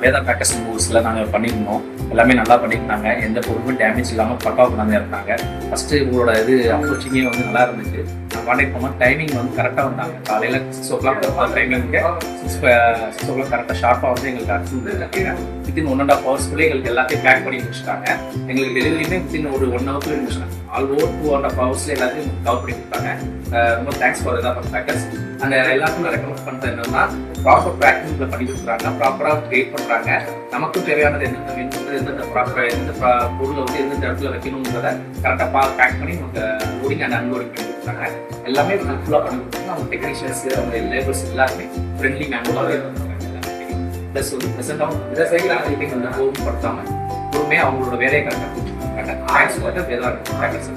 Veda bakers மூவ்ஸில் நாங்கள் பண்ணியிருந்தோம். எல்லாமே நல்லா பண்ணியிருந்தாங்க. எந்த பொருளும் டேமேஜ் இல்லாமல் பக்காவாக கொண்டாந்து இருந்தாங்க. ஃபஸ்ட்டு உங்களோட அப்ரோச்சிங்கே வந்து நல்லா இருந்துச்சு. நான் கான்டாக்ட் பண்ணோம். டைமிங் வந்து கரெக்டாக வந்தாங்க. காலையில் 6 o'clock டைமிங்க்கு 6 o'clock கரெக்டாக ஷார்ப்பாக வந்து எங்களுக்கு அடிச்சு வித்தின் 1.5 hours எங்களுக்கு எல்லாத்தையும் பேக் பண்ணி முடிச்சுட்டாங்க. எங்களுக்கு டெலிவரியுமே வித்தின் ஒரு 1 hour முடிச்சிட்டாங்க. ஆல் ஓவர் 2.5 hours எல்லாத்தையும் கவர் பண்ணி கொடுத்தாங்க. ரொம்ப தேங்க்ஸ் ஃபார் வேதா பேக்கர்ஸ். அந்த எல்லாத்துக்கும் ரெக்கமெண்ட் பண்ணுறது என்னன்னா, ப்ராப்பர் பேக்கிங்கில் பண்ணி கொடுக்குறாங்க, ப்ராப்பராக கைட் பண்ணுறாங்க. நமக்கும் தேவையானது எந்தெந்த வேணும், எந்த பொருளை வந்து எந்தெந்த இடத்துல வைக்கணுங்கிறத கரெக்டாக பேக் பண்ணி நமக்கு லோடிங் அண்ட் அன்லோடிங் பண்ணி கொடுக்குறாங்க. எல்லாமே ஃபுல்லாக பண்ணி கொடுக்குறாங்க. அவங்க டெக்னீஷியன்ஸ், அவங்க லேபர்ஸ் எல்லாருமே ஃப்ரெண்ட்லி மேனுவலாகவே பண்ணுறாங்க. ப்ளஸ் வந்து ப்ரெசென்டாகவும் படுத்தாமல் பொறுமையாக அவங்களோட வேலையை கரெக்டாக கொடுத்துருக்காங்க. Thanks for Veda bakers.